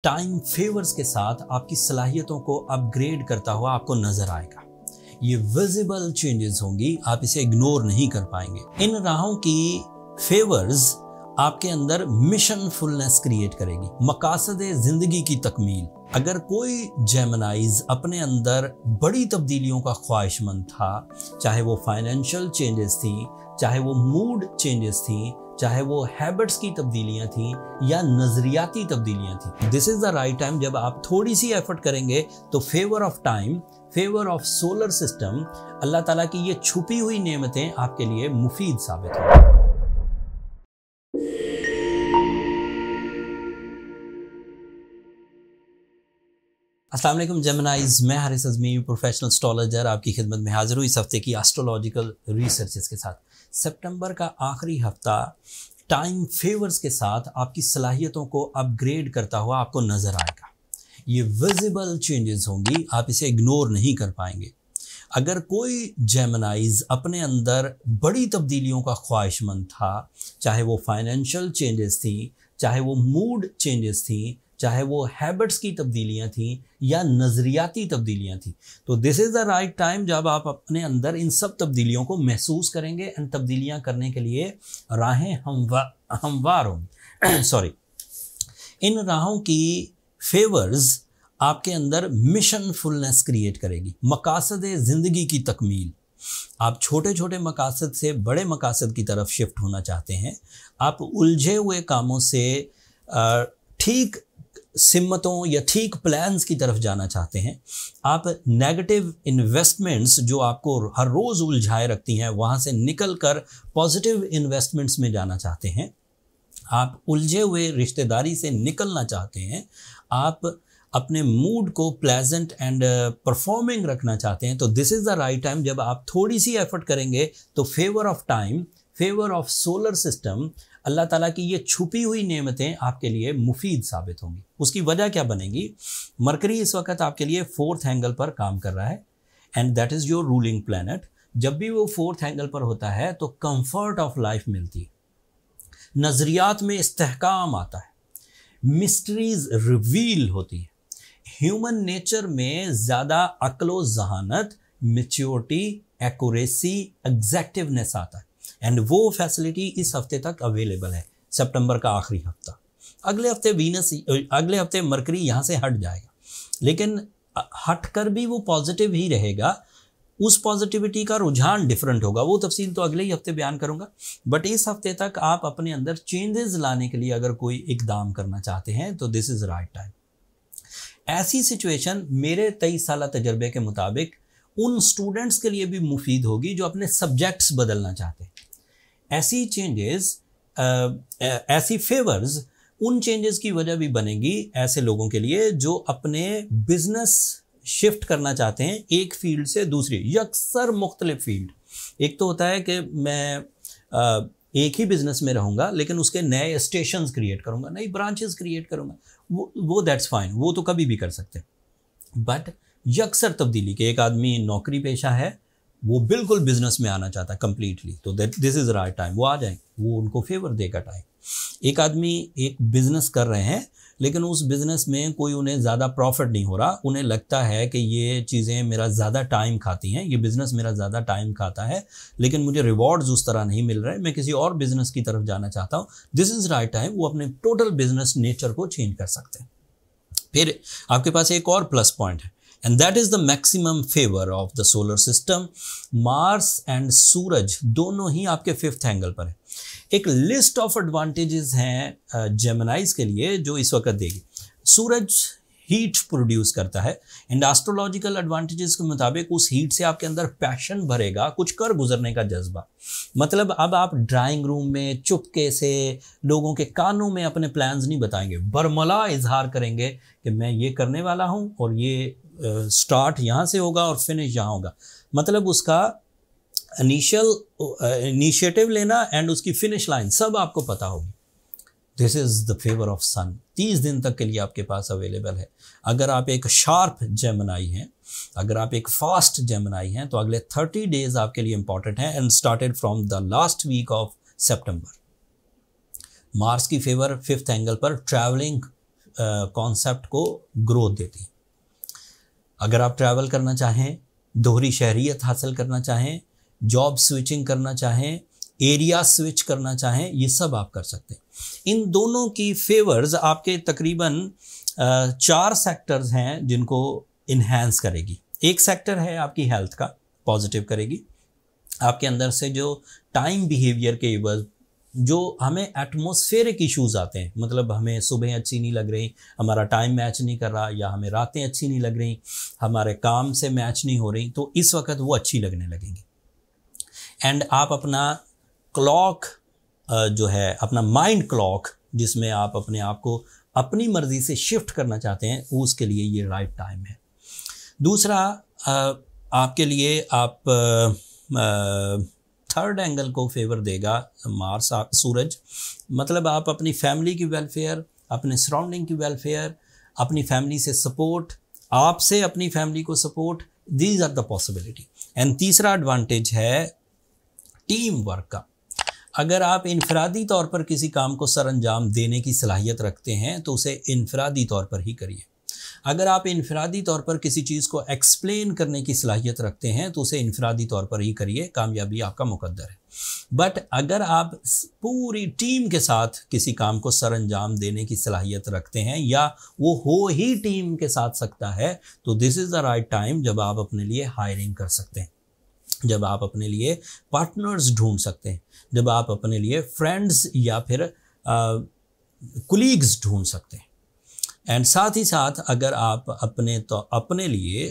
Time favours के साथ आपकी सलाहियतों को अपग्रेड करता हुआ आपको नजर आएगा। ये विजिबल चेंजेस होंगी, आप इसे इग्नोर नहीं कर पाएंगे। इन राहों की फेवर्स आपके अंदर मिशनफुलनेस क्रिएट करेगी, मकासद जिंदगी की तकमील। अगर कोई जेमिनाइज अपने अंदर बड़ी तब्दीलियों का ख्वाहिशमंद था, चाहे वो फाइनेंशियल चेंजेस थी, चाहे वो मूड चेंजेस थी, चाहे वो हैबिट्स की तब्दीलियां थी या नजरियाती तब्दीलियां थी, this is the right time. जब आप थोड़ी सी एफर्ट करेंगे तो favour of time, favour of solar system, Allah Taala की ये छुपी हुई नेमतें आपके लिए मुफीद साबित होंगी। अस्सलाम वालेकुम जेमिनाइज, मैं हारिस अज़मी, प्रोफेशनल एस्ट्रोलॉजर, आपकी खिदमत में हाजिर हूँ इस हफ्ते की एस्ट्रोलॉजिकल रिसर्चेस के साथ। सितंबर का आखिरी हफ्ता टाइम फेवर्स के साथ आपकी सलाहियतों को अपग्रेड करता हुआ आपको नज़र आएगा। ये विजिबल चेंजेस होंगी, आप इसे इग्नोर नहीं कर पाएंगे। अगर कोई जेमिनाइज अपने अंदर बड़ी तब्दीलियों का ख्वाहिशमंद था, चाहे वो फाइनेंशियल चेंजेस थी, चाहे वो मूड चेंजेस थी, चाहे वो हैबिट्स की तब्दीलियां थी या नज़रियाती तब्दीलियां थी, तो this is the right time जब आप अपने अंदर इन सब तब्दीलियों को महसूस करेंगे। एंड तब्दीलियां करने के लिए राहें हमवार होंगी सॉरी इन राहों की फेवर्स आपके अंदर मिशनफुलनेस क्रिएट करेगी, मकासद ज़िंदगी की तकमील। आप छोटे छोटे मकासद से बड़े मकासद की तरफ शिफ्ट होना चाहते हैं। आप उलझे हुए कामों से ठीक सिमतों या ठीक प्लान्स की तरफ जाना चाहते हैं। आप नेगेटिव इन्वेस्टमेंट्स जो आपको हर रोज़ उलझाए रखती हैं, वहाँ से निकल कर पॉजिटिव इन्वेस्टमेंट्स में जाना चाहते हैं। आप उलझे हुए रिश्तेदारी से निकलना चाहते हैं। आप अपने मूड को प्लेजेंट एंड परफॉर्मिंग रखना चाहते हैं, तो this is the right time जब आप थोड़ी सी एफर्ट करेंगे तो favour of time, favour of solar system, Allah Taala की ये छुपी हुई नेमतें आपके लिए मुफीद साबित होंगी। उसकी वजह क्या बनेगी? मरकरी इस वक्त आपके लिए 4th एंगल पर काम कर रहा है and that is your ruling planet. जब भी वो 4th एंगल पर होता है तो कंफर्ट ऑफ लाइफ मिलती है, नज़रियात में इस्तेहकाम आता है, मिस्ट्रीज रिवील होती है, ह्यूमन नेचर में ज़्यादा अक्लो जहानत, मैच्योरिटी, एक्यूरेसी, एग्जैक्टिवनेस आता है। एंड वो फैसिलिटी इस हफ्ते तक अवेलेबल है, सितंबर का आखिरी हफ्ता। अगले हफ्ते मरकरी यहाँ से हट जाएगा, लेकिन हट कर भी वो पॉजिटिव ही रहेगा। उस पॉजिटिविटी का रुझान डिफरेंट होगा, वो तफसील तो अगले ही हफ्ते बयान करूँगा। बट इस हफ्ते तक आप अपने अंदर चेंजेस लाने के लिए अगर कोई इकदाम करना चाहते हैं तो दिस इज़ राइट टाइम। ऐसी सिचुएशन मेरे 23 साल तजर्बे के मुताबिक उन स्टूडेंट्स के लिए भी मुफीद होगी जो अपने सब्जेक्ट्स बदलना चाहते हैं। ऐसी चेंजेस, ऐसी फेवर्स उन चेंजेस की वजह भी बनेगी ऐसे लोगों के लिए जो अपने बिजनेस शिफ्ट करना चाहते हैं एक फील्ड से दूसरी, यकसर मुख्तलिफ फील्ड। एक तो होता है कि मैं एक ही बिजनेस में रहूँगा लेकिन उसके नए स्टेशंस क्रिएट करूँगा, नई ब्रांचेस क्रिएट करूँगा, वो दैट्स फाइन, वो तो कभी भी कर सकते हैं। बट यकसर तब्दीली के, एक आदमी नौकरी पेशा है, वो बिल्कुल बिजनेस में आना चाहता है कम्प्लीटली, तो दिस इज़ राइट टाइम, वो आ जाएंगे, वो उनको फेवर देगा टाइम। एक आदमी एक बिज़नेस कर रहे हैं लेकिन उस बिज़नेस में कोई उन्हें ज़्यादा प्रॉफिट नहीं हो रहा, उन्हें लगता है कि ये चीज़ें मेरा ज़्यादा टाइम खाती हैं, ये बिज़नेस मेरा ज़्यादा टाइम खाता है लेकिन मुझे रिवॉर्ड्स उस तरह नहीं मिल रहे, मैं किसी और बिज़नेस की तरफ जाना चाहता हूँ, दिस इज़ राइट टाइम। वो अपने टोटल बिज़नेस नेचर को चेंज कर सकते हैं। फिर आपके पास एक और प्लस पॉइंट है and that is the maximum favour of the solar system. Mars and सूरज दोनों ही आपके 5th एंगल पर है। एक लिस्ट ऑफ एडवांटेजेस हैं जेमिनाइज के लिए जो इस वक्त देगी। सूरज हीट प्रोड्यूस करता है एंड एस्ट्रोलॉजिकल एडवांटेजेस के मुताबिक उस हीट से आपके अंदर पैशन भरेगा, कुछ कर गुजरने का जज्बा। मतलब अब आप ड्राइंग रूम में चुपके से लोगों के कानों में अपने प्लान्स नहीं बताएंगे, बरमला इजहार करेंगे कि मैं ये करने वाला हूँ और ये स्टार्ट यहाँ से होगा और फिनिश यहाँ होगा। मतलब उसका इनिशिएटिव लेना एंड उसकी फिनिश लाइन सब आपको पता होगी। This is the favour of sun, 30 दिन तक के लिए आपके पास अवेलेबल है। अगर आप एक शार्प जेमिनाई हैं, अगर आप एक फास्ट जेमिनाई हैं, तो अगले 30 डेज आपके लिए इंपॉर्टेंट हैं and started from the last week of September. Mars की फेवर 5th एंगल पर ट्रैवलिंग कॉन्सेप्ट को ग्रोथ देती है। अगर आप ट्रैवल करना चाहें, दोहरी शहरियत हासिल करना चाहें, जॉब स्विचिंग करना चाहें, एरिया स्विच करना चाहें, ये सब आप कर सकते हैं। इन दोनों की फेवर्स आपके तकरीबन 4 सेक्टर्स हैं जिनको इन्हेंस करेगी। एक सेक्टर है आपकी हेल्थ का, पॉजिटिव करेगी। आपके अंदर से जो टाइम बिहेवियर के एवज जो हमें एटमॉस्फेरिक इश्यूज आते हैं, मतलब हमें सुबह अच्छी नहीं लग रही, हमारा टाइम मैच नहीं कर रहा, या हमें रातें अच्छी नहीं लग रही, हमारे काम से मैच नहीं हो रही, तो इस वक्त वो अच्छी लगने लगेंगी। एंड आप अपना क्लॉक जो है, अपना माइंड क्लॉक, जिसमें आप अपने आप को अपनी मर्जी से शिफ्ट करना चाहते हैं, उसके लिए ये राइट टाइम है। दूसरा आपके लिए आप थर्ड एंगल को फेवर देगा मार्स, सूरज। मतलब आप अपनी फैमिली की वेलफेयर, अपने सराउंडिंग की वेलफेयर, अपनी फैमिली से सपोर्ट, आपसे अपनी फैमिली को support, these are the possibility. And तीसरा एडवांटेज है टीम वर्क का। अगर आप इनफरादी तौर पर किसी काम को सर अंजाम देने की सलाहियत रखते हैं तो उसे इनफरादी तौर पर ही करिए। अगर आप इनफरादी तौर पर किसी चीज़ को एक्सप्लेन करने की सलाहियत रखते हैं तो उसे इनफरादी तौर पर ही करिए, कामयाबी आपका मुकद्दर है। बट अगर आप पूरी टीम के साथ किसी काम को सर अंजाम देने की सलाहियत रखते हैं, या वो हो ही टीम के साथ सकता है, तो this is the right time जब आप अपने लिए हायरिंग कर सकते हैं, जब आप अपने लिए पार्टनर्स ढूंढ सकते हैं, जब आप अपने लिए फ्रेंड्स या फिर कुलीग्स ढूंढ सकते हैं। एंड साथ ही साथ अगर आप अपने लिए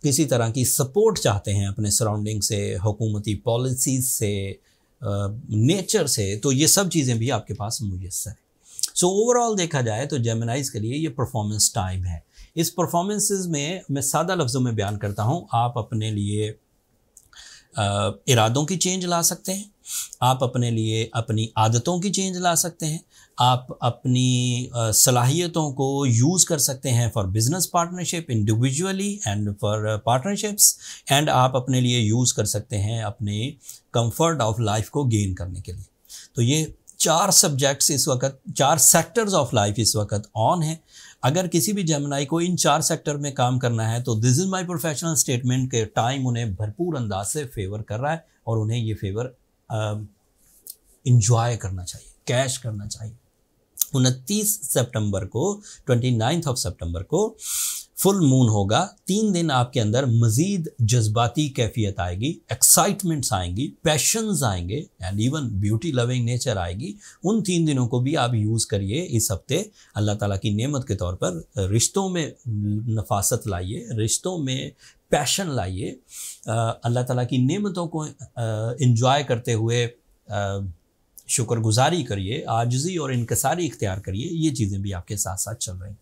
किसी तरह की सपोर्ट चाहते हैं अपने सराउंडिंग से, हुकूमती पॉलिसीज़ से, नेचर से, तो ये सब चीज़ें भी आपके पास मुयस्सर है। सो ओवरऑल देखा जाए तो जेमिनाइज के लिए ये परफॉर्मेंस टाइम है। इस परफॉर्मेंसेस में मैं सादा लफ्ज़ों में बयान करता हूँ, आप अपने लिए इरादों की चेंज ला सकते हैं, आप अपने लिए अपनी आदतों की चेंज ला सकते हैं, आप अपनी सलाहियतों को यूज़ कर सकते हैं for business partnership individually and for partnerships, and आप अपने लिए यूज़ कर सकते हैं अपने कंफर्ट ऑफ लाइफ को गेन करने के लिए। तो ये 4 सब्जेक्ट्स इस वक्त, 4 सेक्टर्स ऑफ लाइफ इस वक्त ऑन है। अगर किसी भी जेमिनाई को इन 4 सेक्टर में काम करना है तो this is my professional statement के टाइम उन्हें भरपूर अंदाज से फेवर कर रहा है, और उन्हें ये फेवर इंजॉय करना चाहिए, कैश करना चाहिए। 29 सितंबर को, 29 सितंबर को फुल मून होगा। 3 दिन आपके अंदर मज़ीद जज्बाती कैफियत आएगी, एक्साइटमेंट्स आएंगी, पैशंस आएंगे, and even beauty loving nature आएगी। उन 3 दिनों को भी आप यूज़ करिए इस हफ्ते अल्लाह ताला की नेमत के तौर पर। रिश्तों में नफासत लाइए, रिश्तों में पैशन लाइए, अल्लाह ताला की नेमतों को इंजॉय करते हुए शुक्रगुजारी करिए, आजिज़ी और इनकसारी इख्तियार करिए। ये चीज़ें भी आपके साथ साथ चल रही हैं।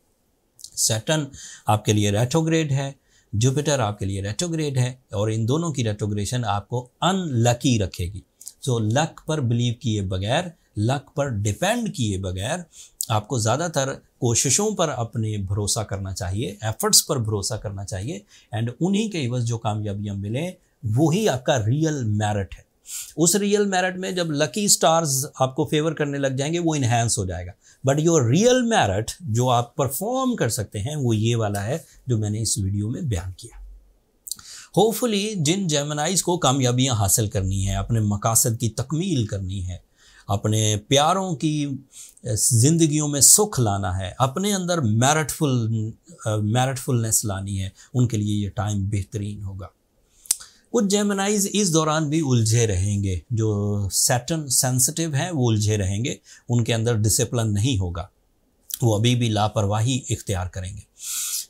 सैटर्न आपके लिए रेट्रोग्रेड है, जुपिटर आपके लिए रेट्रोग्रेड है, और इन दोनों की रेट्रोग्रेशन आपको अनलकी रखेगी। सो लक पर बिलीव किए बगैर, लक पर डिपेंड किए बगैर आपको ज़्यादातर कोशिशों पर अपने भरोसा करना चाहिए, एफर्ट्स पर भरोसा करना चाहिए, एंड उन्हीं के एवज जो कामयाबियाँ मिलें वही आपका रियल मेरिट है। उस रियल मेरिट में जब लकी स्टार्स आपको फेवर करने लग जाएंगे वो इन्हेंस हो जाएगा। बट योर रियल मेरिट जो आप परफॉर्म कर सकते हैं वो ये वाला है जो मैंने इस वीडियो में बयान किया। होपफुली जिन जेमिनाइज को कामयाबियां हासिल करनी है, अपने मकासद की तकमील करनी है, अपने प्यारों की ज़िंदगियों में सुख लाना है, अपने अंदर मेरिटफुलनेस लानी है, उनके लिए ये टाइम बेहतरीन होगा। कुछ जेमिनाइज इस दौरान भी उलझे रहेंगे, जो सैटर्न सेंसिटिव हैं वो उलझे रहेंगे, उनके अंदर डिसिप्लिन नहीं होगा, वो अभी भी लापरवाही इख्तियार करेंगे।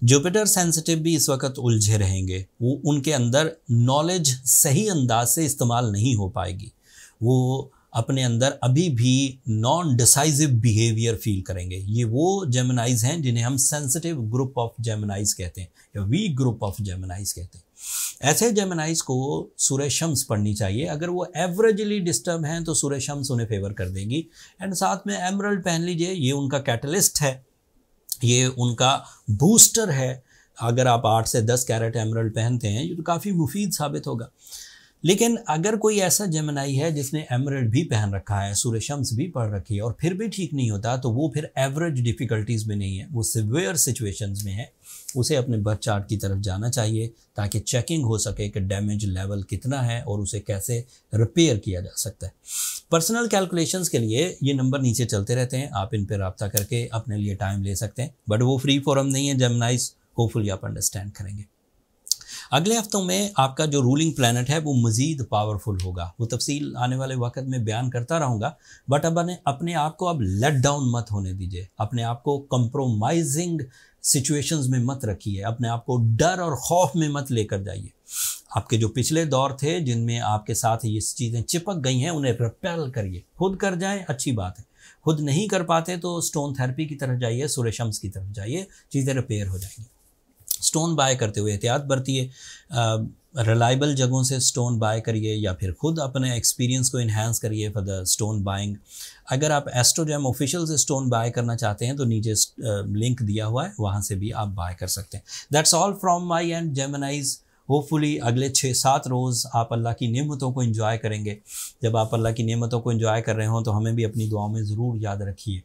जुपिटर सेंसिटिव भी इस वक्त उलझे रहेंगे, वो उनके अंदर नॉलेज सही अंदाज से इस्तेमाल नहीं हो पाएगी, वो अपने अंदर अभी भी नॉन डिसाइसिव बिहेवियर फील करेंगे। ये वो जेमिनाइज हैं जिन्हें हम सेंसिटिव ग्रुप ऑफ जेमिनाइज कहते हैं या वीक ग्रुप ऑफ जेमिनाइज कहते हैं। ऐसे जेमिनाइज को सूरह शम्स पढ़नी चाहिए। अगर वो एवरेजली डिस्टर्ब हैं तो सूरह शम्स उन्हें फेवर कर देगी। एंड साथ में एमरल्ड पहन लीजिए, ये उनका कैटलिस्ट है, ये उनका बूस्टर है। अगर आप 8 से 10 कैरेट एमरल्ड पहनते हैं ये तो काफ़ी मुफीद साबित होगा। लेकिन अगर कोई ऐसा जेमिनाई है जिसने एमरेल्ड भी पहन रखा है, सूर्य शम्स भी पढ़ रखी है और फिर भी ठीक नहीं होता, तो वो फिर एवरेज डिफ़िकल्टीज़ में नहीं है, वो सिवियर सिचुएशंस में है। उसे अपने बर्थ चार्ट की तरफ जाना चाहिए ताकि चेकिंग हो सके कि डैमेज लेवल कितना है और उसे कैसे रिपेयर किया जा सकता है। पर्सनल कैलकुलेशंस के लिए ये नंबर नीचे चलते रहते हैं, आप इन पर रब्ता करके अपने लिए टाइम ले सकते हैं, बट वो फ्री फॉरम नहीं है जेमिनाइज, होपफुली आप अंडरस्टैंड करेंगे। अगले हफ्तों में आपका जो रूलिंग प्लैनेट है वो मज़ीद पावरफुल होगा, वो तफसील आने वाले वक्त में बयान करता रहूँगा, बट अब अपने आप को अब लेट डाउन मत होने दीजिए, अपने आप को कंप्रोमाइजिंग सिचुएशंस में मत रखिए, अपने आप को डर और खौफ में मत लेकर जाइए। आपके जो पिछले दौर थे जिनमें आपके साथ ये चीज़ें चिपक गई हैं, उन्हें रिपेल करिए। खुद कर जाएं, अच्छी बात है, खुद नहीं कर पाते तो स्टोन थेरेपी की तरफ जाइए, सूर्य शम्स की तरफ जाइए, चीज़ें रिपेयर हो जाएंगी। स्टोन बाय करते हुए एहतियात बरतिए, रिलायबल जगहों से स्टोन बाय करिए या फिर खुद अपने एक्सपीरियंस को इन्हांस करिए फॉर द स्टोन बाइंग। अगर आप एस्ट्रोजेम ऑफिशियल से स्टोन बाय करना चाहते हैं तो नीचे लिंक दिया हुआ है, वहाँ से भी आप बाय कर सकते हैं। That's all from my and जेमिनाइज। Hopefully अगले 6-7 रोज़ आप अल्लाह की नेमतों को एंजॉय करेंगे। जब आप अल्लाह की नेमतों को एंजॉय कर रहे हों तो हमें भी अपनी दुआओं में ज़रूर याद रखिए।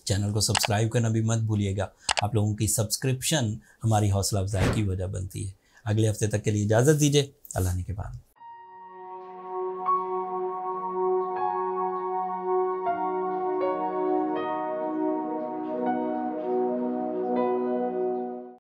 चैनल को सब्सक्राइब करना भी मत भूलिएगा, आप लोगों की सब्सक्रिप्शन हमारी हौसला अफजाई की वजह बनती है। अगले हफ्ते तक के लिए इजाज़त दीजिए, अल्लाह ने के बाद।